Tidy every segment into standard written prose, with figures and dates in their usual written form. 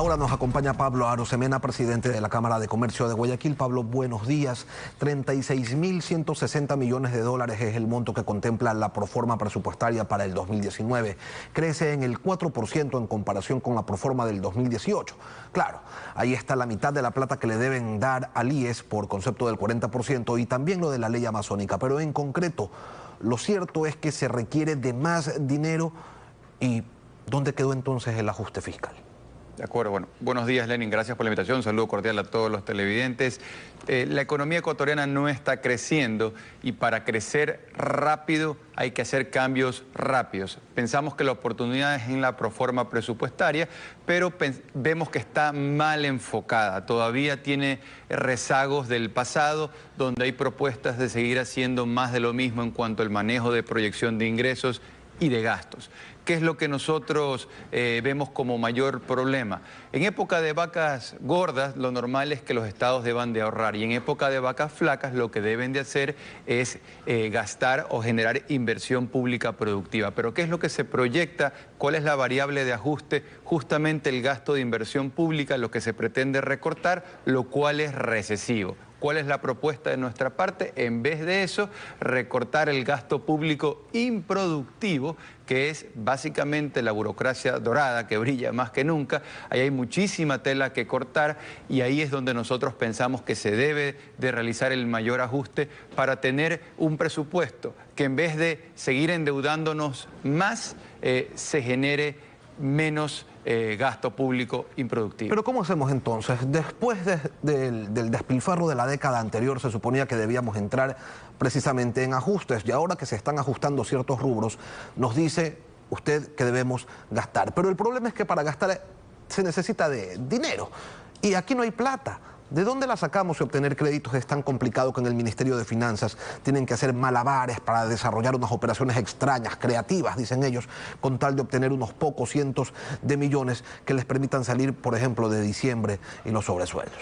Ahora nos acompaña Pablo Arosemena, presidente de la Cámara de Comercio de Guayaquil. Pablo, buenos días. 36.160 millones de dólares es el monto que contempla la proforma presupuestaria para el 2019. Crece en el 4% en comparación con la proforma del 2018. Claro, ahí está la mitad de la plata que le deben dar al IES por concepto del 40% y también lo de la ley amazónica. Pero en concreto, lo cierto es que se requiere de más dinero. ¿Y dónde quedó entonces el ajuste fiscal? De acuerdo, bueno, buenos días, Lenin, gracias por la invitación, un saludo cordial a todos los televidentes. La economía ecuatoriana no está creciendo y para crecer rápido hay que hacer cambios rápidos. Pensamos que la oportunidad es en la proforma presupuestaria, pero vemos que está mal enfocada, todavía tiene rezagos del pasado, donde hay propuestas de seguir haciendo más de lo mismo en cuanto al manejo de proyección de ingresos y de gastos. ¿Qué es lo que nosotros vemos como mayor problema? En época de vacas gordas, lo normal es que los estados deban de ahorrar, y en época de vacas flacas lo que deben de hacer es gastar o generar inversión pública productiva. Pero ¿qué es lo que se proyecta? ¿Cuál es la variable de ajuste? Justamente el gasto de inversión pública, lo que se pretende recortar, lo cual es recesivo. ¿Cuál es la propuesta de nuestra parte? En vez de eso, recortar el gasto público improductivo, que es básicamente la burocracia dorada que brilla más que nunca. Ahí hay muchísima tela que cortar y ahí es donde nosotros pensamos que se debe de realizar el mayor ajuste para tener un presupuesto que en vez de seguir endeudándonos más, se genere menos gasto público improductivo. Pero ¿cómo hacemos entonces? Después del despilfarro de la década anterior se suponía que debíamos entrar precisamente en ajustes, y ahora que se están ajustando ciertos rubros, nos dice usted que debemos gastar. Pero el problema es que para gastar se necesita de dinero y aquí no hay plata. ¿De dónde la sacamos? Si obtener créditos es tan complicado que en el Ministerio de Finanzas tienen que hacer malabares para desarrollar unas operaciones extrañas, creativas, dicen ellos, con tal de obtener unos pocos cientos de millones que les permitan salir, por ejemplo, de diciembre y los sobresueldos?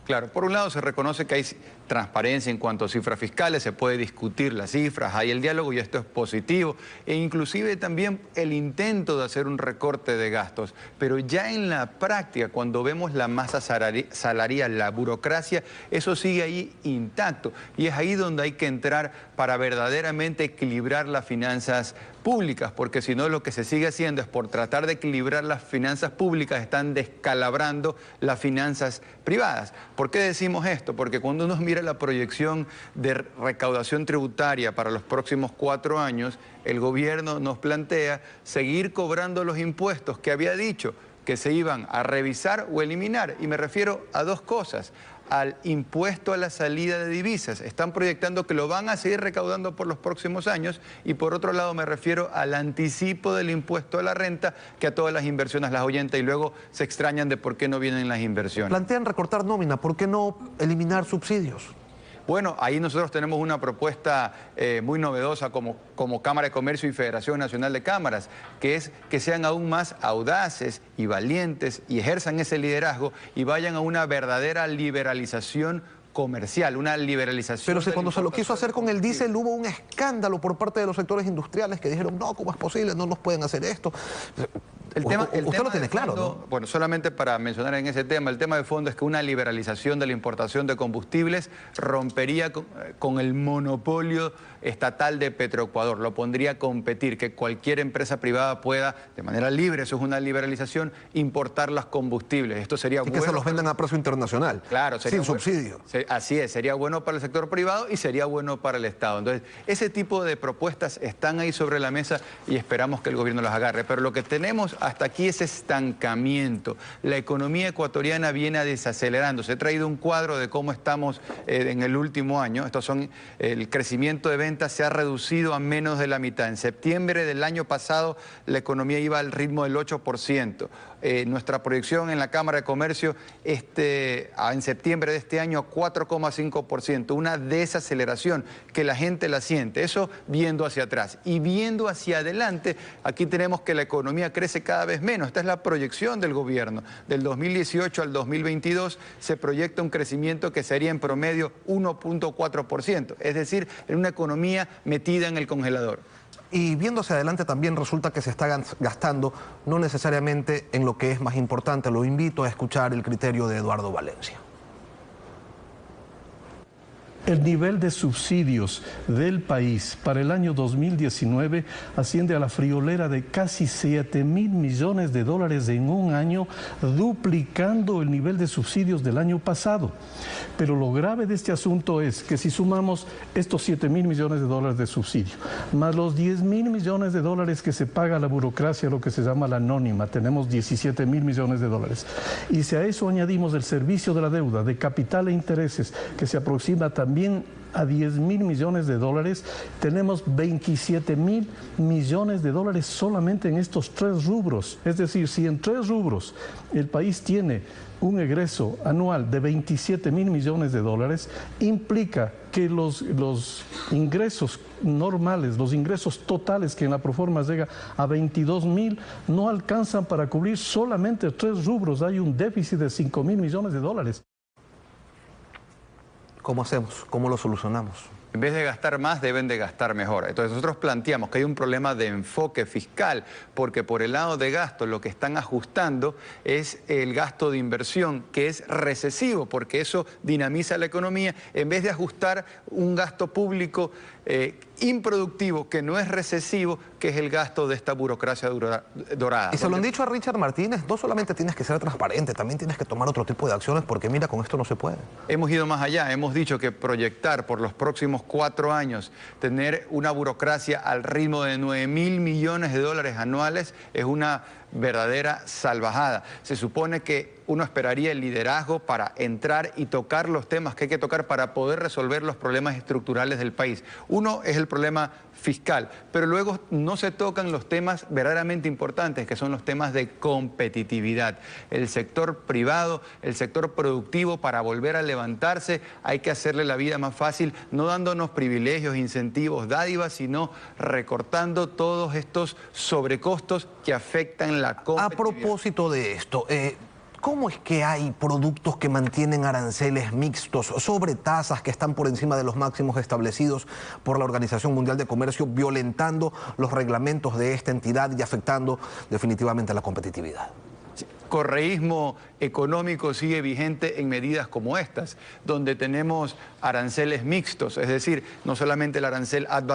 Claro, por un lado se reconoce que hay transparencia en cuanto a cifras fiscales, se puede discutir las cifras, hay el diálogo y esto es positivo, e inclusive también el intento de hacer un recorte de gastos, pero ya en la práctica, cuando vemos la masa salarial, la burocracia, eso sigue ahí intacto y es ahí donde hay que entrar para verdaderamente equilibrar las finanzas públicas, porque si no lo que se sigue haciendo es por tratar de equilibrar las finanzas públicas, están descalabrando las finanzas privadas. ¿Por qué decimos esto? Porque cuando uno mira la proyección de recaudación tributaria para los próximos 4 años, el gobierno nos plantea seguir cobrando los impuestos que había dicho que se iban a revisar o eliminar, y me refiero a dos cosas. Al impuesto a la salida de divisas. Están proyectando que lo van a seguir recaudando por los próximos años, y por otro lado me refiero al anticipo del impuesto a la renta, que a todas las inversiones las ahuyenta y luego se extrañan de por qué no vienen las inversiones. Plantean recortar nómina, ¿por qué no eliminar subsidios? Bueno, ahí nosotros tenemos una propuesta muy novedosa como Cámara de Comercio y Federación Nacional de Cámaras, que es que sean aún más audaces y valientes y ejerzan ese liderazgo y vayan a una verdadera liberalización comercial, una liberalización. Pero si cuando se lo quiso hacer con el diésel hubo un escándalo por parte de los sectores industriales que dijeron, no, ¿cómo es posible? No nos pueden hacer esto. Usted lo tiene claro, ¿no? Bueno, solamente para mencionar en ese tema, el tema de fondo es que una liberalización de la importación de combustibles rompería con el monopolio estatal de Petroecuador, lo pondría a competir, que cualquier empresa privada pueda, de manera libre, eso es una liberalización, importar los combustibles. Esto sería bueno. Y que se los vendan a precio internacional, claro, sin subsidio. Así es, sería bueno para el sector privado y sería bueno para el Estado. Entonces, ese tipo de propuestas están ahí sobre la mesa y esperamos que el gobierno las agarre. Pero lo que tenemos hasta aquí es estancamiento. La economía ecuatoriana viene desacelerándose. He traído un cuadro de cómo estamos en el último año. El crecimiento de ventas se ha reducido a menos de la mitad. En septiembre del año pasado la economía iba al ritmo del 8%. Nuestra proyección en la Cámara de Comercio en septiembre de este año a 4,5%, una desaceleración que la gente la siente, eso viendo hacia atrás. Y viendo hacia adelante, aquí tenemos que la economía crece cada vez menos. Esta es la proyección del gobierno. Del 2018 al 2022 se proyecta un crecimiento que sería en promedio 1,4%, es decir, en una economía metida en el congelador. Y viendo hacia adelante también resulta que se está gastando no necesariamente en lo que es más importante. Lo invito a escuchar el criterio de Eduardo Valencia. El nivel de subsidios del país para el año 2019 asciende a la friolera de casi 7.000 millones de dólares en un año, duplicando el nivel de subsidios del año pasado. Pero lo grave de este asunto es que si sumamos estos 7.000 millones de dólares de subsidio, más los 10.000 millones de dólares que se paga a la burocracia, lo que se llama la anónima, tenemos 17.000 millones de dólares. Y si a eso añadimos el servicio de la deuda, de capital e intereses, que se aproxima también a 10.000 millones de dólares, tenemos 27.000 millones de dólares solamente en estos 3 rubros. Es decir, si en 3 rubros el país tiene un egreso anual de 27.000 millones de dólares, implica que los ingresos normales, los ingresos totales que en la proforma llega a 22.000, no alcanzan para cubrir solamente 3 rubros. Hay un déficit de 5.000 millones de dólares. ¿Cómo hacemos? ¿Cómo lo solucionamos? En vez de gastar más, deben de gastar mejor. Entonces nosotros planteamos que hay un problema de enfoque fiscal, porque por el lado de gasto lo que están ajustando es el gasto de inversión, que es recesivo, porque eso dinamiza la economía, en vez de ajustar un gasto público improductivo, que no es recesivo, que es el gasto de esta burocracia dorada. Y se lo han dicho a Richard Martínez, no solamente tienes que ser transparente, también tienes que tomar otro tipo de acciones, porque mira, con esto no se puede. Hemos ido más allá, hemos dicho que proyectar por los próximos 4 años, tener una burocracia al ritmo de 9.000 millones de dólares anuales es una verdadera salvajada. Se supone que uno esperaría el liderazgo para entrar y tocar los temas que hay que tocar para poder resolver los problemas estructurales del país. Uno es el problema fiscal, pero luego no se tocan los temas verdaderamente importantes, que son los temas de competitividad. El sector privado, el sector productivo, para volver a levantarse, hay que hacerle la vida más fácil, no dándonos privilegios, incentivos, dádivas, sino recortando todos estos sobrecostos que afectan la competitividad. A propósito de esto, ¿cómo es que hay productos que mantienen aranceles mixtos sobre tasas que están por encima de los máximos establecidos por la Organización Mundial de Comercio, violentando los reglamentos de esta entidad y afectando definitivamente la competitividad? Correísmo económico sigue vigente en medidas como estas, donde tenemos aranceles mixtos, es decir, no solamente el arancel ad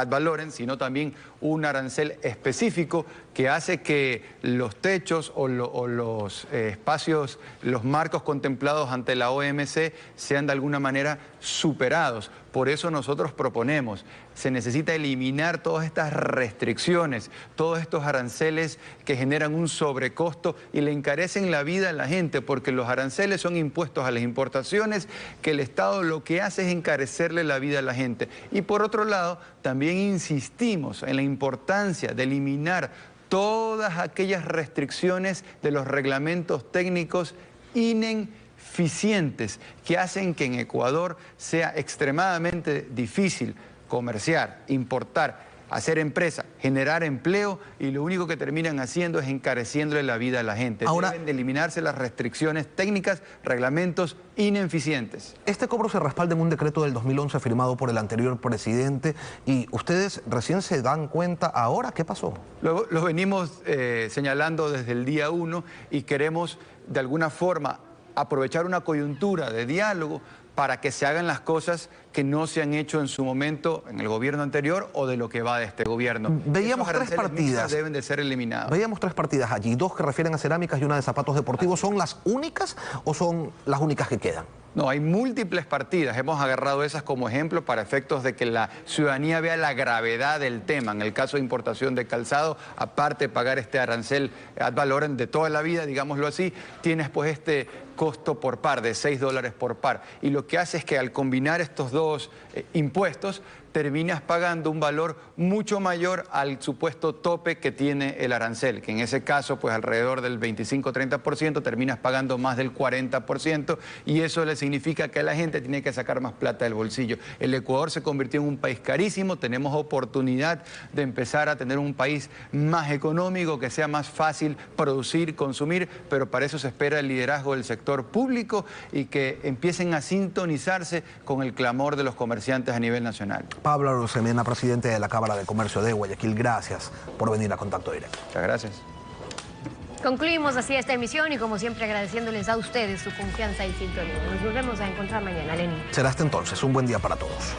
valorem, sino también un arancel específico que hace que los techos o los espacios, los marcos contemplados ante la OMC sean de alguna manera superados. Por eso nosotros proponemos, se necesita eliminar todas estas restricciones, todos estos aranceles que generan un sobrecosto y le encarecen la vida a la gente, porque los aranceles son impuestos a las importaciones que el Estado lo que hace es encarecerle la vida a la gente. Y por otro lado, también insistimos en la importancia de eliminar todas aquellas restricciones de los reglamentos técnicos ineficientes que hacen que en Ecuador sea extremadamente difícil comerciar, importar, hacer empresa, generar empleo, y lo único que terminan haciendo es encareciéndole la vida a la gente. Ahora, deben de eliminarse las restricciones técnicas, reglamentos ineficientes. Este cobro se respalda en un decreto del 2011 firmado por el anterior presidente, y ustedes recién se dan cuenta ahora. ¿Qué pasó? Lo venimos señalando desde el día 1 y queremos de alguna forma aprovechar una coyuntura de diálogo para que se hagan las cosas que no se han hecho en su momento en el gobierno anterior o de lo que va de este gobierno. Veíamos Esos 3 partidas. deben de ser eliminados. Veíamos 3 partidas allí, 2 que refieren a cerámicas y una de zapatos deportivos. ¿Son las únicas o son las únicas que quedan? No, hay múltiples partidas. Hemos agarrado esas como ejemplo para efectos de que la ciudadanía vea la gravedad del tema. En el caso de importación de calzado, aparte de pagar este arancel ad valorem de toda la vida, digámoslo así, tienes pues este costo por par de $6 por par. Y lo que hace es que al combinar estos dos impuestos, terminas pagando un valor mucho mayor al supuesto tope que tiene el arancel, que en ese caso, pues alrededor del 25-30%, terminas pagando más del 40%, y eso le significa que la gente tiene que sacar más plata del bolsillo. El Ecuador se convirtió en un país carísimo, tenemos oportunidad de empezar a tener un país más económico, que sea más fácil producir, consumir, pero para eso se espera el liderazgo del sector público y que empiecen a sintonizarse con el clamor de los comerciantes a nivel nacional. Pablo Arosemena, presidente de la Cámara de Comercio de Guayaquil, gracias por venir a Contacto Directo. Muchas gracias. Concluimos así esta emisión y como siempre agradeciéndoles a ustedes su confianza y sintonía. Nos volvemos a encontrar mañana, Lenin. Será hasta entonces. Un buen día para todos.